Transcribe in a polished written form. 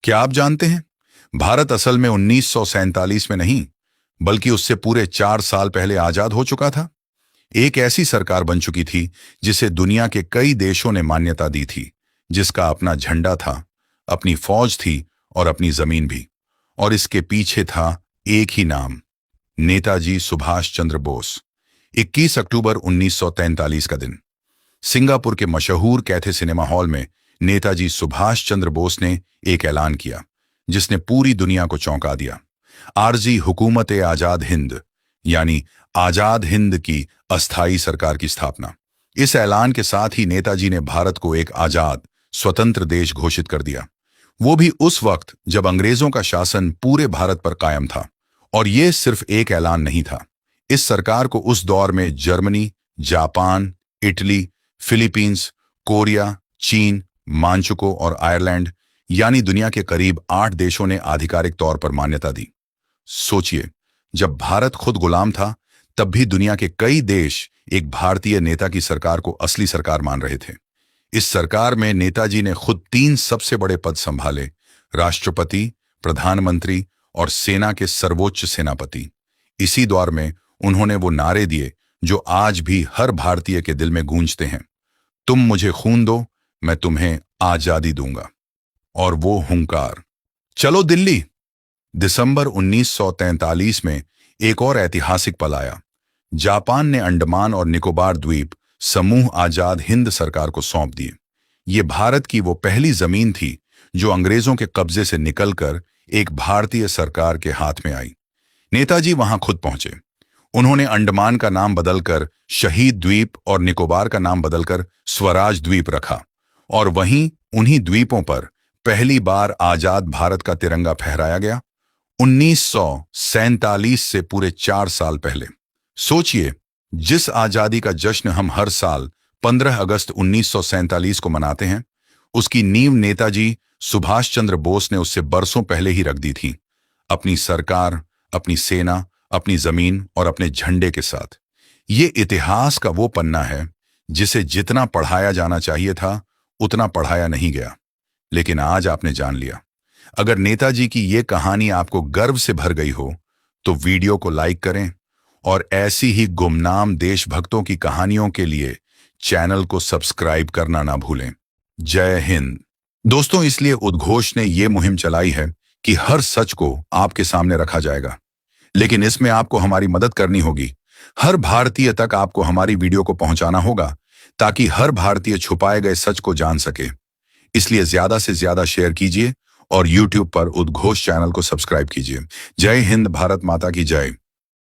क्या आप जानते हैं, भारत असल में 1947 में नहीं, बल्कि उससे पूरे 4 साल पहले आजाद हो चुका था। एक ऐसी सरकार बन चुकी थी जिसे दुनिया के कई देशों ने मान्यता दी थी, जिसका अपना झंडा था, अपनी फौज थी और अपनी जमीन भी। और इसके पीछे था एक ही नाम, नेताजी सुभाष चंद्र बोस। 21 अक्टूबर 1943 का दिन सिंगापुर के मशहूर कैथे सिनेमा हॉल में नेताजी सुभाष चंद्र बोस ने एक ऐलान किया, जिसने पूरी दुनिया को चौंका दिया। आरजी हुकूमत आजाद हिंद, यानी आजाद हिंद की अस्थाई सरकार की स्थापना। इस ऐलान के साथ ही नेताजी ने भारत को एक आजाद स्वतंत्र देश घोषित कर दिया, वो भी उस वक्त जब अंग्रेजों का शासन पूरे भारत पर कायम था। और यह सिर्फ एक ऐलान नहीं था। इस सरकार को उस दौर में Germany, Japan, Italy, Philippines, Korea, चीन, मांचुको और आयरलैंड, यानी दुनिया के करीब 8 देशों ने आधिकारिक तौर पर मान्यता दी। सोचिए, जब भारत खुद गुलाम था, तब भी दुनिया के कई देश एक भारतीय नेता की सरकार को असली सरकार मान रहे थे। इस सरकार में नेताजी ने खुद 3 सबसे बड़े पद संभाले: राष्ट्रपति, प्रधानमंत्री और सेना के सर्वोच्च सेनापति। इसी दौर में उन्होंने वो नारे दिए जो आज भी हर भारतीय के दिल में गूंजते हैं: तुम मुझे खून दो, मैं तुम्हें आजादी दूंगा। और वो हुंकार, चलो दिल्ली। दिसंबर 1943 में एक और ऐतिहासिक पल आया। जापान ने अंडमान और निकोबार द्वीप समूह आजाद हिंद सरकार को सौंप दिए। ये भारत की वो पहली जमीन थी जो अंग्रेजों के कब्जे से निकलकर एक भारतीय सरकार के हाथ में आई। नेताजी वहां खुद पहुंचे। उन्होंने अंडमान का नाम बदलकर शहीद द्वीप और निकोबार का नाम बदलकर स्वराज द्वीप रखा। और वहीं उन्हीं द्वीपों पर पहली बार आजाद भारत का तिरंगा फहराया गया, 1947 से पूरे 4 साल पहले। सोचिए, जिस आजादी का जश्न हम हर साल 15 अगस्त 1947 को मनाते हैं, उसकी नींव नेताजी सुभाष चंद्र बोस ने उससे बरसों पहले ही रख दी थी, अपनी सरकार, अपनी सेना, अपनी जमीन और अपने झंडे के साथ। ये इतिहास का वो पन्ना है जिसे जितना पढ़ाया जाना चाहिए था, उतना पढ़ाया नहीं गया। लेकिन आज आपने जान लिया। अगर नेताजी की ये कहानी आपको गर्व से भर गई हो, तो वीडियो को लाइक करें और ऐसी ही गुमनाम देशभक्तों की कहानियों के लिए चैनल को सब्सक्राइब करना ना भूलें। जय हिंद। दोस्तों, इसलिए उद्घोष ने यह मुहिम चलाई है कि हर सच को आपके सामने रखा जाएगा, लेकिन इसमें आपको हमारी मदद करनी होगी। हर भारतीय तक आपको हमारी वीडियो को पहुंचाना होगा, ताकि हर भारतीय छुपाए गए सच को जान सके। इसलिए ज्यादा से ज्यादा शेयर कीजिए और YouTube पर उद्घोष चैनल को सब्सक्राइब कीजिए। जय हिंद, भारत माता की जय।